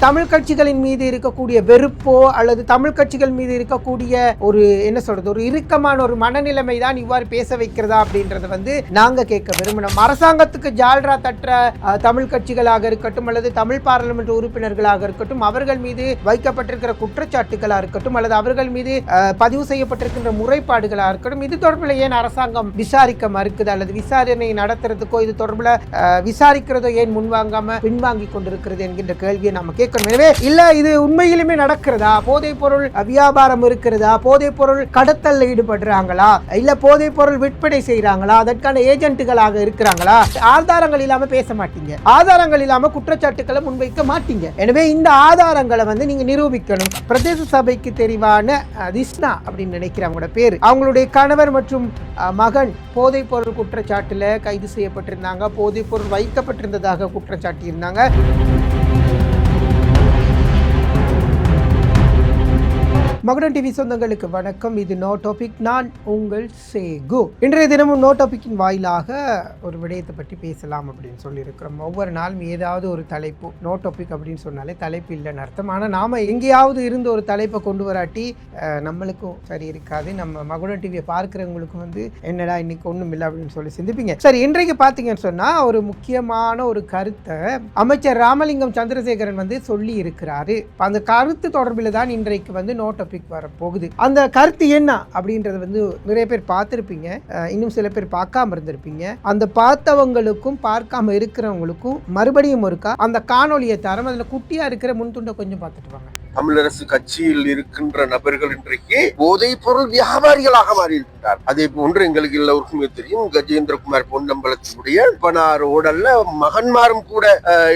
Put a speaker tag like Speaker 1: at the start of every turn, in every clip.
Speaker 1: தமிழ் கட்சிகளின் மீது இருக்கக்கூடிய வெறுப்போ அல்லது தமிழ் கட்சிகள் மீது இருக்கக்கூடிய ஒரு என்ன சொல்றது ஒரு இறுக்கமான ஒரு மனநிலைமை தான் இவ்வாறு பேச வைக்கிறதா அப்படின்றத நாங்க கேட்க விரும்பினோம். அரசாங்கத்துக்கு ஜால்ரா தட்டுற தமிழ் கட்சிகளாக இருக்கட்டும் அல்லது தமிழ் பாராளுமன்ற உறுப்பினர்களாக இருக்கட்டும், அவர்கள் மீது வைக்கப்பட்டிருக்கிற குற்றச்சாட்டுகளாக இருக்கட்டும் அல்லது அவர்கள் மீது பதிவு செய்யப்பட்டிருக்கின்ற முறைப்பாடுகளாக இருக்கட்டும், இது தொடர்பில் ஏன் அரசாங்கம் விசாரிக்க மறுக்குது அல்லது விசாரணை நடத்துறதுக்கோ இது தொடர்பில் விசாரிக்கிறதோ ஏன் முன்வாங்காம பின்வாங்கி கொண்டிருக்கிறது என்கின்ற கேள்வியை நம்ம எனவே இல்ல இது உண்மையிலுமே நடக்கிறதா, போதைப் பொருள் வியாபாரம் இருக்கிறதா, போதைப் பொருள் கடத்தல்ல ஈடுபடுறாங்களா, இல்ல போதைப் பொருள் விற்பனை செய்யறாங்களா, அதற்கான ஏஜென்ட்டுகளாக இருக்கிறாங்களா, ஆதாரங்கள் இல்லாம பேச மாட்டீங்க, ஆதாரங்கள் இல்லாம குற்றச்சாட்டுக்களை முன்வைக்க மாட்டீங்க. எனவே இந்த ஆதாரங்களை நீங்க நிரூபிக்கணும். பிரதேச சபைக்கு தெரிவான திஸ்னா அப்படின்னு நினைக்கிறவங்களோட பேரு, அவங்களுடைய கணவர் மற்றும் மகன் போதைப் பொருள் குற்றச்சாட்டுல கைது செய்யப்பட்டிருந்தாங்க, போதைப் பொருள் வைக்கப்பட்டிருந்ததாக குற்றச்சாட்டி இருந்தாங்க. மகுடன் டிவி சொந்தங்களுக்கு வணக்கம். இது நோ டாபிக். நான் உங்கள் சேகு. இன்றைய தினமும் நோ டாபிக்கின் வாயிலாக ஒரு விடயத்தை பற்றி பேசலாம் அப்படின்னு சொல்லியிருக்கிறோம். ஒவ்வொரு நாளும் ஏதாவது ஒரு தலைப்பு, நோ டாபிக் அப்படின்னு சொன்னாலே தலைப்பு இல்லைன்னு அர்த்தம். ஆனால் நாம் எங்கேயாவது இருந்து ஒரு தலைப்பை கொண்டு வராட்டி நம்மளுக்கும் சரி இருக்காது. நம்ம மகுடன் டிவியை பார்க்குறவங்களுக்கும் என்னடா இன்னைக்கு ஒன்றும் இல்லை அப்படின்னு சொல்லி சிந்திப்பீங்க. சரி, இன்றைக்கு பார்த்தீங்கன்னு சொன்னால் ஒரு முக்கியமான ஒரு கருத்தை அமைச்சர் ராமலிங்கம் சந்திரசேகரன் சொல்லி இருக்கிறாரு. அந்த கருத்து தொடர்பில் தான் இன்றைக்கு நோ டாபிக் வரப்போகுது. அந்த கருத்து என்ன அப்படின்றது நிறைய பேர் பார்த்திருப்பீங்க, இன்னும் சில பேர் பார்க்காம இருந்திருப்பீங்க. அந்த பார்த்தவங்களுக்கும் பார்க்காம இருக்கிறவங்களுக்கும் மறுபடியும் ஒருக்கா அந்த காணொலியை தரம் அதில் குட்டியா இருக்கிற முன்துண்டை கொஞ்சம் பார்த்துட்டு வாங்க.
Speaker 2: தமிழரசு கட்சியில் இருக்கின்ற நபர்கள் இன்றைக்கு போதைப் பொருள் வியாபாரிகளாக மாறி இருக்கின்றார். அதே போன்று எங்களுக்கு எல்லோருக்குமே தெரியும், கஜேந்திரகுமார் பொன்னம்பலத்தினுடைய 16 ஓடல்ல மகன்மாரும் கூட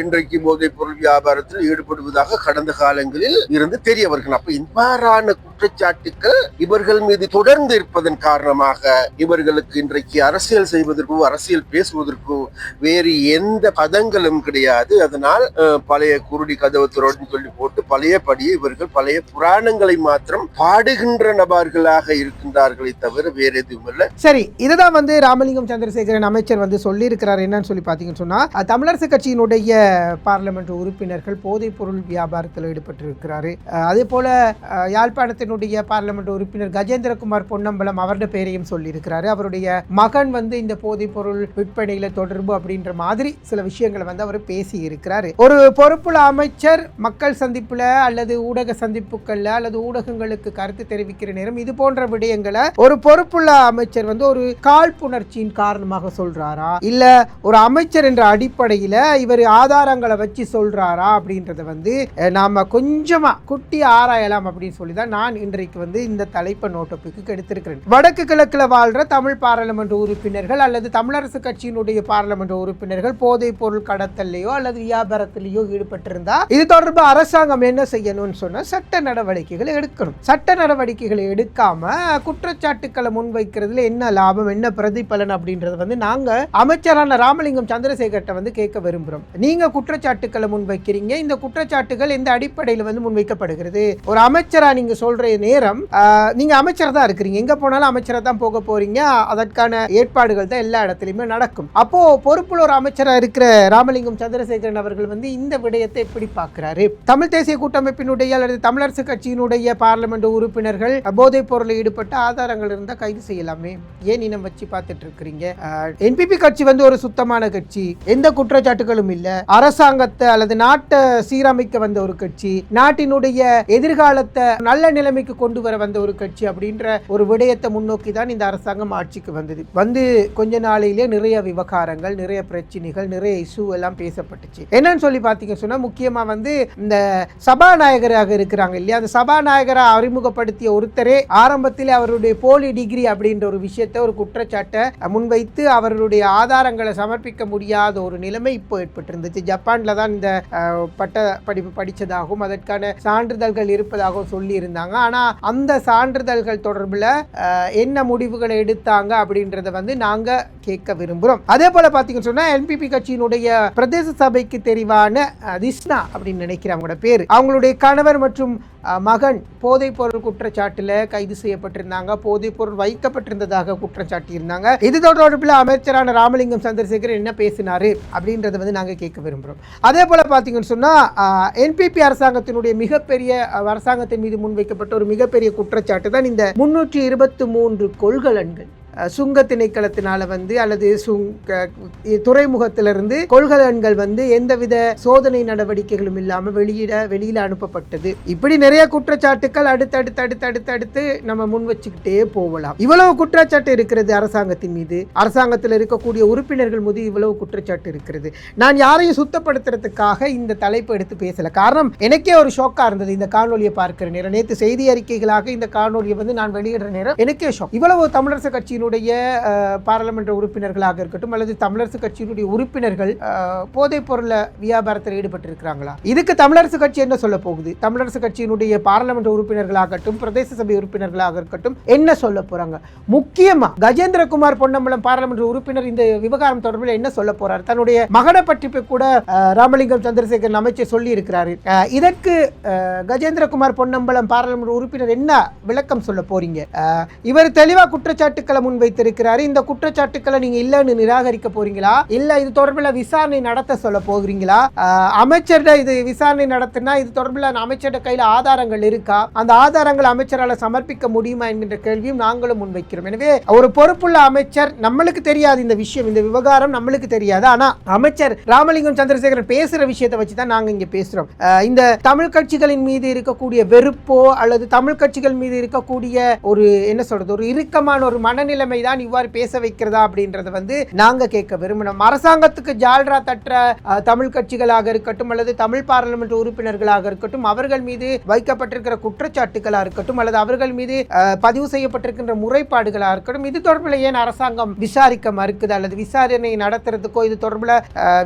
Speaker 2: இன்றைக்கு போதைப் பொருள் வியாபாரத்தில் ஈடுபடுவதாக கடந்த காலங்களில் இருந்து தெரிய வருகிறது. அப்ப இவ்வாறான குற்றச்சாட்டுக்கள் இவர்கள் மீது தொடர்ந்து இருப்பதன் காரணமாக இவர்களுக்கு இன்றைக்கு அரசியல் செய்வதற்கோ அரசியல் பேசுவதற்கோ வேறு எந்த பதங்களும் கிடையாது. அதனால் பழைய குருடி கதவத்துடன் சொல்லி போட்டு பழையபடி இவர்கள் பழைய புராணங்களை மாத்திரம் பாடுகின்ற நபர்களாக இருக்கின்றார்களே தவிர வேற எதுவும் இல்லை.
Speaker 1: சரி, இதுதான் ராமலிங்கம் சந்திரசேகரன் அமைச்சர் சொல்லி இருக்கிறார். என்னன்னு சொல்லி பாத்தீங்கன்னு சொன்னா, தமிழரசு கட்சியினுடைய பார்லிமெண்ட் உறுப்பினர்கள் போதைப் பொருள் வியாபாரத்தில் ஈடுபட்டிருக்கிறாரு. அதே போல யாழ்ப்பாணத்தினுடைய பார்லிமெண்ட் உறுப்பினர் கஜேந்திரகுமார் பொன்னம்பலம் அவருடைய பேரையும் சொல்லி இருக்கிறாரு. அவருடைய மகன் இந்த போதைப் பொருள் விற்பனையில தொடர்பு அப்படின்ற மாதிரி சில விஷயங்களை அவர் பேசி இருக்கிறாரு. ஒரு பொறுப்புள்ள அமைச்சர் மக்கள் சந்திப்புல அல்லது ஊடக சந்திப்புகள்ல அல்லது ஊடகங்களுக்கு கருத்து தெரிவிக்கிற நேரம் இது போன்ற விடயங்களை ஒரு பொறுப்புள்ள அமைச்சர் ஒரு காழ்ப்புணர்ச்சியின் காரணமாக சொல்றாரா, இல்ல ஒரு அமைச்சர் என்ற அடிப்படையில இவர் ஆதாரங்களை வச்சு சொல்றாரா அப்படின்றத நாம கொஞ்சமா குட்டி ஆராயலாம் அப்படின்னு சொல்லிதான் நான் இன்றைக்கு இந்த தலைப்பை நோட்டப்புக்கு எடுத்திருக்கிறேன். வடக்கு கிழக்குல வாழ்ற தமிழ் பாராளுமன்ற உறுப்பினர்கள் அல்லது தமிழரசு கட்சியினுடைய பாராளுமன்ற உறுப்பினர்கள் போதைப் பொருள் கடத்தலையோ அல்லது வியாபாரத்திலேயோ ஈடுபட்டிருந்தா இது தொடர்பு அரசாங்கம் என்ன செய்யணும்னு சொன்னா சட்ட நடவடிக்கைகளை எடுக்கணும். சட்ட நடவடிக்கைகளை எடுக்காம குற்றச்சாட்டுக்களை முன்வைக்கிறதுல என்ன லாபம், என்ன பிரதிபலன் அப்படின்றது நாங்க அமைச்சரான ராமலிங்கம் சந்திரசேகர்ட்ட கேட்க விரும்புறோம். நீங்க குற்றச்சாட்டுக்களை முன்வைக்கிறீங்க, இந்த குற்றச்சாட்டுகள் எந்த அடிப்படையில் முன்வைக்கப்படுகிறது? ஒரு அமைச்சரா நீங்க சொல்ற நேரம் நீங்க அமைச்சர் தான் இருக்கிறீங்க, எங்க போனாலும் அமைச்சரா தான் போக போறீங்க, அதற்கான ஏற்பாடுகள் தான் எல்லா இடத்துலயுமே நடக்கும். அப்போ பொறுப்புள்ள ஒரு அமைச்சரா இருக்கிற ராமலிங்கம் சந்திரசேகரன் அவர்கள் இந்த விடயத்தை எப்படி பார்க்கிறாரு? தமிழ் தேசிய கூட்டமைப்பினுடைய அல்லது தமிழரசு கட்சியினுடைய பார்லிமெண்ட் உறுப்பினர்கள் போதைப் பொருளில் ஈடுபட்ட ஆதாரங்கள் இருந்தா கைது செய்யலாமே, ஏன் இனம் வச்சு பார்த்துட்டு இருக்கிறீங்க? என்பிபி கட்சி ஒரு சுத்தமான கட்சி, எந்த குற்றச்சாட்டுகளும் இல்ல, அரசாங்கத்தை அல்லது நாட்டை சீரமைக்க வந்த ஒரு கட்சி, நாட்டினுடைய எதிர்காலத்தை நல்ல நிலைமைக்கு கொண்டு வர வந்த ஒரு கட்சி அப்படின்ற ஒரு விடயத்தை முன்னோக்கி தான் இந்த அரசாங்கம் ஆட்சிக்கு வந்தது. கொஞ்ச நாளையிலே நிறைய விவகாரங்கள், நிறைய பிரச்சனைகள், நிறைய இஷ்யூ எல்லாம் பேசப்பட்டுச்சு. என்னன்னு சொல்லி பாத்தீங்கன்னா சொன்னா, முக்கியமா இந்த சபாநாயகராக இருக்கிறாங்க இல்லையா, அந்த சபாநாயகரை அறிமுகப்படுத்திய ஒருத்தரே ஆரம்பத்தில் அவருடைய போலி டிகிரி அப்படின்ற ஒரு விஷயத்தை, ஒரு குற்றச்சாட்டை முன்வைத்து அவருடைய ஆதாரங்களை சமர்ப்பிக்க முடியாத ஒரு நிலைமை இப்போ ஏற்பட்டிருந்துச்சு. ஜப்பான்ல தான் இந்த பட்ட படிப்பு படித்ததாகவும் அதற்கான சான்றிதழ்கள் இருப்பதாகவும் சொல்லி இருந்தாங்க. ஆனா அந்த சான்றிதழ்கள் தொடர்பில் என்ன முடிவுகளை எடுத்தாங்க அப்படின்றத நாங்க கேட்க விரும்புகிறோம். அதே போல பார்த்தீங்கன்னு சொன்னால் என்பிபி கட்சியினுடைய பிரதேச சபைக்கு தெரிவான திஸ்னா அப்படின்னு நினைக்கிறவங்களோட பேர், அவங்களுடைய கணவர் மற்றும் மகன் போதைப் பொருள் குற்றச்சாட்டில் கைது செய்யப்பட்டிருந்தாங்க, போதைப் பொருள் வைக்கப்பட்டிருந்ததாக குற்றம் சாட்டியிருந்தாங்க. இது தொடர்பில் அமைச்சரான ராமலிங்கம் சந்திரசேகர் என்ன பேசினாரு அப்படின்றத வந்து நாங்கள் கேட்க விரும்புகிறோம். அதே போல பார்த்தீங்கன்னு சொன்னால் என்பிபி அரசாங்கத்தினுடைய மிகப்பெரிய அரசாங்கத்தின் மீது முன்வைக்கப்பட்ட ஒரு மிகப்பெரிய குற்றச்சாட்டு தான் இந்த 323 கொள்கலன்கள் சுங்க திணைக்களத்தினால வந்து அல்லது துறைமுகத்திலிருந்து கொள்கலன்கள் வந்து எந்தவித சோதனை நடவடிக்கைகளும் இல்லாமல் வெளியில அனுப்பப்பட்டது. இப்படி நிறைய குற்றச்சாட்டுக்கள் அடுத்தடுத்து நம்ம முன் வச்சுக்கிட்டே போகலாம். இவ்வளவு குற்றச்சாட்டு இருக்கிறது அரசாங்கத்தின் மீது, அரசாங்கத்தில் இருக்கக்கூடிய உறுப்பினர்கள் மீது இவ்வளவு குற்றச்சாட்டு இருக்கிறது. நான் யாரையும் சுத்தப்படுத்துறதுக்காக இந்த தலைப்பு எடுத்து பேசல. காரணம், எனக்கே ஒரு ஷோக்கா இருந்தது இந்த காணொலியை பார்க்கிற நேரம். நேற்று செய்தி அறிக்கைகளாக இந்த காணொலியை வந்து நான் வெளியிடுற நேரம் எனக்கே ஷோக். இவ்வளவு தமிழரசு கட்சி பாராளுமன்ற உறுப்பினர்களாக இருக்கட்டும் அல்லது தமிழரசு கட்சியினுடைய உறுப்பினர்கள் போதைப் பொருள் வியாபாரத்தில் ஈடுபட்டிருக்கிறாங்களா? இதுக்கு தமிழரசு கட்சி என்ன சொல்ல போகுது? தமிழரசு கட்சியினுடைய பாராளுமன்ற உறுப்பினர்களாகட்டும் பிரதேச சபை உறுப்பினர்களாக இருக்கட்டும் என்ன சொல்ல போறாங்க? முக்கியமா கஜேந்திரகுமார் பொன்னம்பலம் பாராளுமன்ற உறுப்பினர் இந்த விவகாரம் தொடர்பில் என்ன சொல்ல போறார்? தன்னுடைய மகனை பற்றி கூட ராமலிங்கம் சந்திரசேகரன் அமைச்சர் சொல்லி இருக்கிறாரு. இதற்கு கஜேந்திரகுமார் பொன்னம்பலம் பாராளுமன்ற உறுப்பினர் என்ன விளக்கம் சொல்ல போறீங்க? இவர் தெளிவா குற்றச்சாட்டுக்களை முன்வைத்திருக்கிறாரு. இந்த குற்றச்சாட்டுக்களை நீங்க இல்லன்னு நிராகரிக்க போறீங்களா, இல்ல இது தொடர்பில் விசாரணை நடத்த சொல்ல போகிறீங்களா? அமைச்சர்கிட்ட இது விசாரணை நடத்தினா இது தொடர்பில் அமைச்சர்கிட்ட கையில ஆதாரங்கள் இருக்கா? அந்த ஆதாரங்கள் அமைச்சரால் சமர்ப்பிக்க முடியுமா என்கின்ற கேள்வியும் நாங்களும் முன்வைக்கிறோம். எனவே ஒரு பொறுப்புள்ள அமைச்சர், நம்மளுக்கு தெரியாது இந்த விஷயம், இந்த விவகாரம் நம்மளுக்கு தெரியாது, ஆனா அமைச்சர் ராமலிங்கம் சந்திரசேகரன் பேசுற விஷயத்தை வச்சுதான் நாங்க இங்க பேசுறோம். இந்த தமிழ் கட்சிகளின் மீது இருக்கக்கூடிய வெறுப்போ அல்லது தமிழ் கட்சிகள் மீது இருக்கக்கூடிய ஒரு என்ன சொல்றது ஒரு இறுக்கமான ஒரு மனநிலைமை தான் இவ்வாறு பேச வைக்கிறதா அப்படின்றத வந்து நாங்க கேட்க விரும்பினோம். அரசாங்கத்துக்கு ஜால்ரா தற்ற தமிழ் கட்சிகளாக இருக்கட்டும் அல்லது தமிழ் பாராளுமன்ற உறுப்பினர்களாக இருக்கட்டும், அவர்கள் மீது வைக்கப்பட்டிருக்கிற குற்றச்சாட்டுகளாக இருக்கட்டும் அல்லது அவர்கள் மீது பதிவு செய்யப்பட்டிருக்கின்ற முறைப்பாடுகளாக இருக்கட்டும், இது தொடர்பில் ஏன் அரசாங்கம் விசாரிக்க மறுக்குது அல்லது விசாரணை நடத்துறதுக்கோ இது தொடர்பில்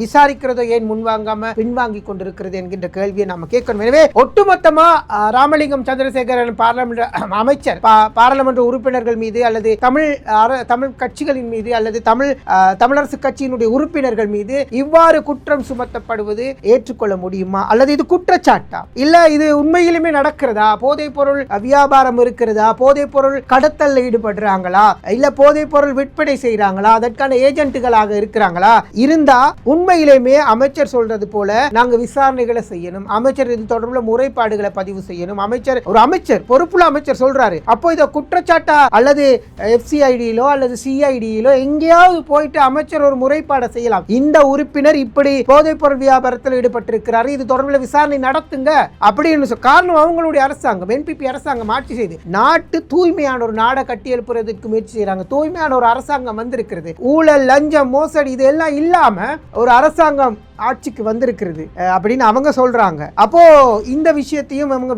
Speaker 1: விசாரிக்கிறதோ ஏன் முன்வாங்காம பின்வாங்கி கொண்டிருக்கிறது என்கின்ற கேள்வியை நாம கேட்கணும். எனவே ஒட்டுமொத்தமா ராமலிங்கம் சந்திரசேகரன் பாராளுமன்ற அமைச்சர் பாராளுமன்ற உறுப்பினர்கள் மீது அல்லது தமிழ் கட்சிகளின் மீது அல்லது தமிழரசு கட்சியினுடைய உறுப்பினர்கள் மீது இவ்வாறு குற்றம் சுமத்தப்படுவது ஏற்றுக்கொள்ள முடியுமா? அல்லது இது குற்றச்சாட்டா, இல்ல இது உண்மையிலுமே நடக்கிறதா? போதைப் பொருள் வியாபாரம் இருக்கிறதா? போதைப் பொருள் கடத்தல்ல ஈடுபடுறாங்களா? இல்ல போதைப் பொருள் விற்பனை செய்யறாங்களா? அதற்கான ஏஜென்ட்டுகளாக இருக்கிறாங்களா? இருந்தா உண்மையிலுமே அமைச்சர் சொல்றது போல நாங்க விசாரணைகளை செய்யணும், அமைச்சர் இது தொடர்புள்ள முறைப்பாடுகளை பதிவு செய்யணும். ஒரு அமைச்சர் பொறுப்புள்ள அமைச்சர் சொல்றாரு, அப்போ இதை குற்றச்சாட்டா அல்லது FCID-யிலோ அல்லது CID-யிலோ எங்கேயாவது போயிட்டு அமைச்சர் ஒரு முறைப்பாடு செய்யலாம். இந்த உறுப்பினர் இப்படி போதைப் பொருள் வியாபாரத்தில் ஈடுபட்டிருக்கிறார், இது தொடர்பில் விசாரணை நடத்துங்க அப்படின்னு காரணம் அவங்களுடைய அரசாங்கம் NPP அரசாங்கம் ஆட்சி செய்து நாட்டு தூய்மையான ஒரு நாடை கட்டி எழுப்புறதுக்கு முயற்சி செய்யறாங்க. தூய்மையான ஒரு அரசாங்கம் வந்திருக்கிறது. ஊழல், லஞ்சம், மோசடி இது எல்லாம் இல்லாம ஒரு அரசாங்கம் ஆட்சிக்கு வந்திருக்கிறது அப்படின்னு அவங்க சொல்றாங்க. அப்போ இந்த விஷயத்தையும் அவங்க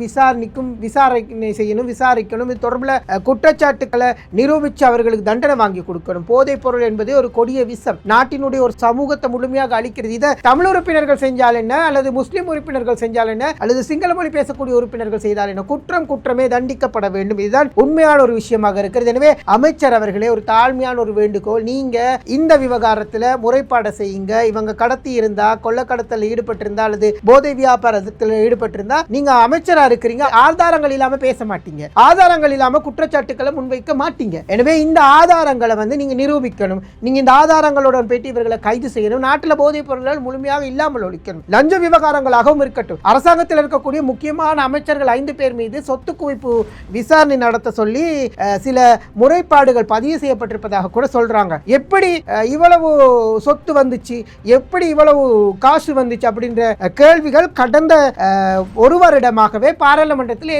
Speaker 1: விசாரணை செய்யணும், விசாரிக்கணும். இது தொடர்பில் குற்றச்சாட்டுக்களை நிரூபிச்சு அவர்களுக்கு தண்டனை வாங்கி கொடுக்கணும். போதைப் பொருள் என்பது ஒரு கொடிய விஷம், நாட்டினுடைய ஒரு சமூகத்தை முழுமையாக அழிக்கிறது. இதை தமிழ் உறுப்பினர்கள் செஞ்சால் என்ன, அல்லது முஸ்லிம் உறுப்பினர்கள் செஞ்சால் என்ன, அல்லது சிங்கள மொழி பேசக்கூடிய உறுப்பினர்கள் செய்தால் என்ன, குற்றமே தண்டிக்கப்பட வேண்டும். இதுதான் உண்மையான ஒரு விஷயமாக இருக்கிறது. எனவே அமைச்சர் அவர்களே, ஒரு தாழ்மையான ஒரு வேண்டுகோள், நீங்க இந்த விவகாரத்தில் முறைப்பாடு செய்யுங்க. இவங்க கடத்தி இருந்தா, கொள்ளக்கடத்தல் ஈடுபட்டிருந்தா அல்லது போதை வியாபாரத்தில் ஈடுபட்டிருந்தா நீங்க அமைச்சரா இருக்கிறீங்க, ஆதாரங்கள் இல்லாம பேச மாட்டீங்க, ஆதாரங்கள் இல்லாம குற்றச்சாட்டுக்களை முன்வைக்க மாட்டீங்க. எனவே இந்த ஆதாரங்களை வந்து நீங்க நிரூபிக்கணும். நீங்க இந்த ஆதாரங்களுடன் பேட்டி இவர்களை கைது செய்யணும். நாட்டில் போதைப் பொருட்கள் முழுமையாக இல்லாமல் ஒழிக்கணும். லஞ்ச விவகாரங்களாகவும் இருக்கட்டும். அரசாங்கத்தில் இருக்கக்கூடிய முக்கியமான அமைச்சர்கள் 5 பேர் மீது சொத்து குவிப்பு விசாரணை நடத்த சொல்லி சில முறைப்பாடுகள் பதிவு செய்யப்பட்டிருப்பதாக கூட சொல்றாங்க. எப்படி இவ்வளவு சொத்து வந்துச்சு, எப்படி இவ்வளவு காசு வந்துச்சு அப்படின்ற கேள்விகள் கடந்த ஒரு வருடமாகவே பாராளுமன்றத்தில்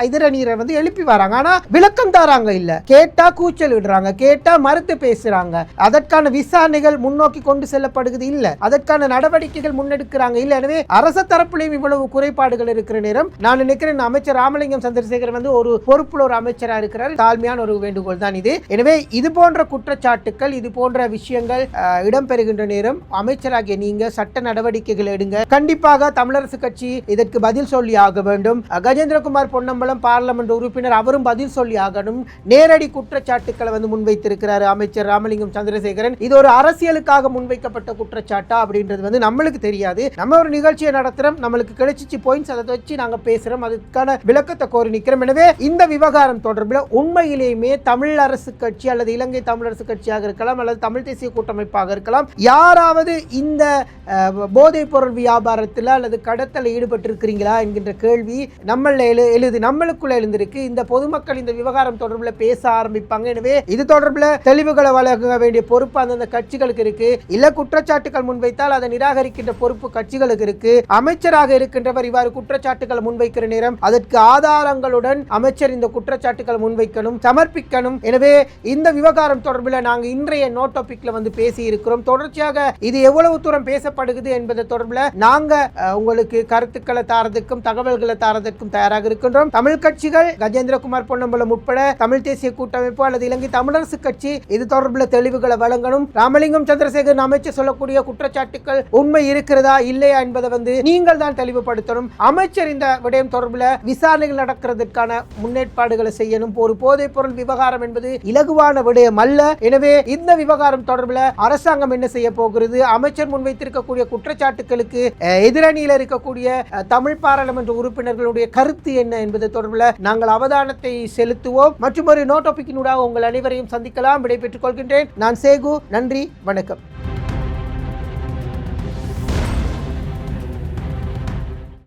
Speaker 1: எதிரணியரை வந்து எழுப்பி வராங்க. ஆனா விளக்கம் தராங்க இல்ல, கேட்டா கூச்சல் விடுறாங்க, கேட்டா மறுத்து பேசுறாங்க. அதற்கான விசாரணைகள் முன்னோக்கி கொண்டு செல்லப்படுகிறது இல்ல, அதற்கான நடவடிக்கைகள் முன்னெடுக்கிறாங்க இல்ல. எனவே அரசு தரப்புலையும் இவ்வளவு குறைபாடுகள் இருக்கிற நேரம் நான் நினைக்கிறேன் அமைச்சர் ராமலிங்கம் சந்திரசேகரன் வந்து ஒரு பொறுப்புள்ள ஒரு அமைச்சரா இருக்கிறார். தாழ்மையான ஒரு வேண்டுகோள் தான் இது. எனவே இது போன்ற குற்றச்சாட்டுக்கள், இது போன்ற விஷயங்கள் இடம்பெறுகின்ற நேரம் அமைச்சராகிய நீங்க சட்ட நடவடிக்கைகள் எடுங்க. கண்டிப்பாக தமிழரசு கட்சி இதற்கு பதில் சொல்லி ஆக வேண்டும். கஜேந்திரகுமார் பொன்னம்பலம் பாராளுமன்ற உறுப்பினர் அவரும் பதில் சொல்லி ஆகணும். நேரடி குற்றச்சாட்டுக்களை குற்றச்சாட்டுக்களை வந்து முன்வைத்திருக்கிறார் அமைச்சர் ராமலிங்கம் சந்திரசேகரன். இது ஒரு அரசியலுக்காக முன்வைக்கப்பட்ட குற்றச்சாட்டா அப்படின்றது வந்து நம்மளுக்கு தெரியாது. நம்ம ஒரு நிகழ்ச்சியை நடத்துறோம், நம்மளுக்கு கிடைச்சிச்சு பாயிண்ட்ஸ், அதை வச்சு நாங்க பேசுறோம், அதுக்கான விளக்கத்தை கோரி நிற்கிறோம். எனவே இந்த விவகாரம் தொடர்பில் உண்மையிலேயுமே தமிழ் அரசு கட்சி அல்லது இலங்கை தமிழரசு கட்சியாக இருக்கலாம் அல்லது தமிழ் தேசிய கூட்டமைப்பாக இருக்கலாம், யாராவது இந்த போதைப் பொருள் வியாபாரத்தில் அல்லது கடத்தல ஈடுபட்டிருக்கிறீங்களா என்கின்ற கேள்வி நம்மளுக்குள்ள எழுந்திருக்கு. இந்த பொதுமக்கள் இந்த விவகாரம் தொடர்பில் பேச ஆரம்பிப்பாங்க. எனவே இது தொடர்பில் தெளிவுகளை வழங்க வேண்டிய பொறுப்பு அந்தந்த கட்சிகளுக்கு இருக்கு. இல்ல குற்றச்சாட்டுகள் முன்வைத்தால் அதை நிராகரிக்கின்ற பொறுப்பு கட்சிகளுக்கு இருக்கு. அமைச்சராக இருக்கின்றவர் இவ்வாறு குற்றச்சாட்டுகளை முன்வைக்கிற நேரம் அதற்கு ஆதாரங்களுடன் அமைச்சர் இந்த குற்றச்சாட்டுகளை முன்வைக்கணும், சமர்ப்பிக்கணும். எனவே இந்த விவகாரம் தொடர்பில் நாங்கள் இன்றைய நோ டாபிக்ல வந்து பேசி இருக்கிறோம். தொடர்ச்சியாக இது எவ்வளவு தூரம் பேசப்படுகிறது என்பதை தொடர்பில் நாங்க உங்களுக்கு கருத்துக்களை தாரதுக்கும் தகவல்களை தாரதுக்கும் தயாராக இருக்கின்றோம். தமிழ் கட்சிகள் கஜேந்திரகுமார் பொன்னம்பலம் உட்பட தமிழ் தேசிய கூட்டமைப்பு அல்லது இலங்கை தமிழரசு கட்சி இது தொடர்பில் தெளிவுகளை வழங்கணும். ராமலிங்கம் சந்திரசேகரன் அமைச்சர் சொல்லக்கூடிய குற்றச்சாட்டுகள் உண்மை இருக்கிறதா இல்லையா என்பதை வந்து நீங்கள் தான் தெளிவுபடுத்தணும். அமைச்சர் இந்த விடயம் தொடர்பில் விசாரணைகள் நடக்கிறதுக்கான முன்னேற்பாடுகளை செய்யணும். ஒரு போதைப் பொருள் விவகாரம் என்பது இலகுவான விடயம் அல்ல. எனவே இந்த விவகாரம் தொடர்பில் அரசாங்கம் என்ன செய்ய போகிறது, அமைச்சர் முன்வைத்திருக்கக்கூடிய குற்றச்சாட்டுகளுக்கு எதிரணியில் இருக்கக்கூடிய தமிழ் பாராளுமன்ற உறுப்பினர்களுடைய கருத்து என்ன என்பது தொடர்பில் நாங்கள் அவதானத்தை செலுத்துவோம். மற்றும் ஒரு நோ டாபிக்கினூடாக உங்கள் அனைவரையும் சந்திக்கலாம். விடைபெற்றுக் கொள்கின்றேன். நான் சேகு. நன்றி, வணக்கம்.